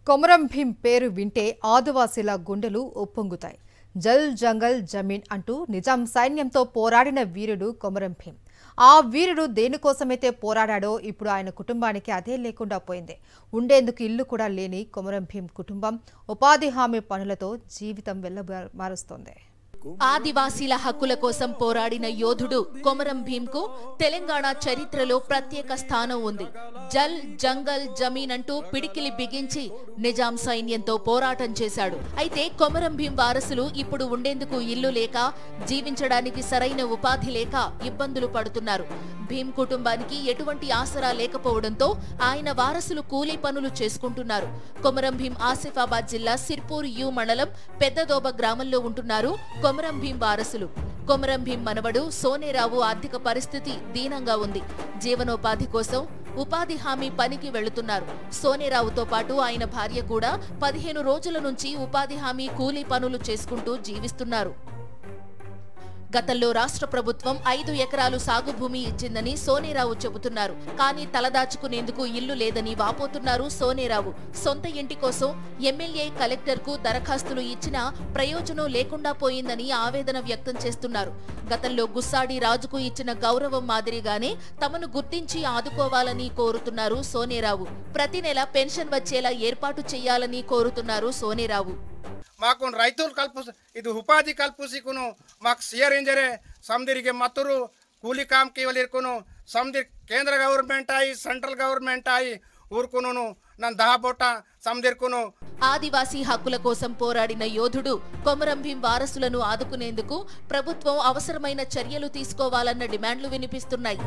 కొమరం భీం పేరు వింటే ఆదివాసీల గుండెలు ఉప్పొంగుతాయి. జల్ జంగల్ జమీన్ అంటూ నిజాం సైన్యంతో పోరాడిన వీరుడు కొమరం భీం. ఆ వీరుడు దేనికోసమైతే పోరాడాడో ఇప్పుడు ఆయన కుటుంబానికి అదే లేకుండా పోయింది. ఉండేందుకు ఇల్లు కూడా లేని కొమరం భీం కుటుంబం ఉపాధి హామీ పనులతో జీవితం వెల్లమారుస్తోంది. ఆదివాసీల హక్కుల కోసం పోరాడిన యోధుడు కొమరం భీంకు తెలంగాణ చరిత్రలో ప్రత్యేక స్థానం ఉంది. జల్ జంగల్ జమీన్ అంటూ పిడికిలి బిగించి నిజాం సైన్యంతో పోరాటం చేశాడు. అయితే కొమరం భీం వారసులు ఇప్పుడు ఉండేందుకు ఇల్లు లేక, జీవించడానికి సరైన ఉపాధి లేక ఇబ్బందులు పడుతున్నారు. భీం కుటుంబానికి ఎటువంటి ఆసరా లేకపోవడంతో ఆయన వారసులు కూలీ పనులు చేసుకుంటున్నారు. కొమరం భీం ఆసిఫాబాద్ జిల్లా సిర్పూర్ యు మండలం పెద్దదోబ గ్రామంలో ఉంటున్నారు కొమరం భీం వారసులు. కొమరం భీం మనవడు సోనేరావు ఆర్థిక పరిస్థితి దీనంగా ఉంది. జీవనోపాధి కోసం ఉపాధి హామీ పనికి వెళుతున్నారు. సోనేరావుతో పాటు ఆయన భార్య కూడా 15 రోజుల నుంచి ఉపాధి హామీ కూలీ పనులు చేసుకుంటూ జీవిస్తున్నారు. గతంలో రాష్ట్ర ప్రభుత్వం 5 ఎకరాలు సాగు భూమి ఇచ్చిందని సోనేరావు చెబుతున్నారు. కానీ తలదాచుకునేందుకు ఇల్లు లేదని వాపోతున్నారు సోనేరావు. సొంత ఇంటి కోసం ఎమ్మెల్యే, కలెక్టర్కు దరఖాస్తులు ఇచ్చినా ప్రయోజనం లేకుండా పోయిందని ఆవేదన వ్యక్తం చేస్తున్నారు. గతంలో గుస్సాడి రాజుకు ఇచ్చిన గౌరవం మాదిరిగానే తమను గుర్తించి ఆదుకోవాలని కోరుతున్నారు సోనేరావు. ప్రతి నెల పెన్షన్ వచ్చేలా ఏర్పాటు చేయాలని కోరుతున్నారు సోనేరావు. మాకు రైతులు కల్పు ಇದು ಉಪಾಧಿ ಕಲ್ಪಿಸಿಕುನು ಮಾకు ಸಿಆರ್ ಇಂಜರೆ ಸಮದಿರಿಗೆ ಮತ್ತರು ಕೂಲಿ ಕಾಮ್ಕಿ ವಲಿರ್ಕುನು ಸಮದಿ ಕೇಂದ್ರ ಗವರ್ನಮೆಂಟ್ ಆಯಿ ಸೆಂಟ್ರಲ್ గవర్నమెంట్ ఆయి ఊరుకును నన్ను 10 బొట్ట సమదిర్కును. ఆదివాసీ హక్కుల కోసం పోరాడిన యోధుడు కొమరం భీం వారసులను ఆదుకునేందుకు ప్రభుత్వం అవసరమైన చర్యలు తీసుకోవాలన్న డిమాండ్లు వినిపిస్తున్నాయి.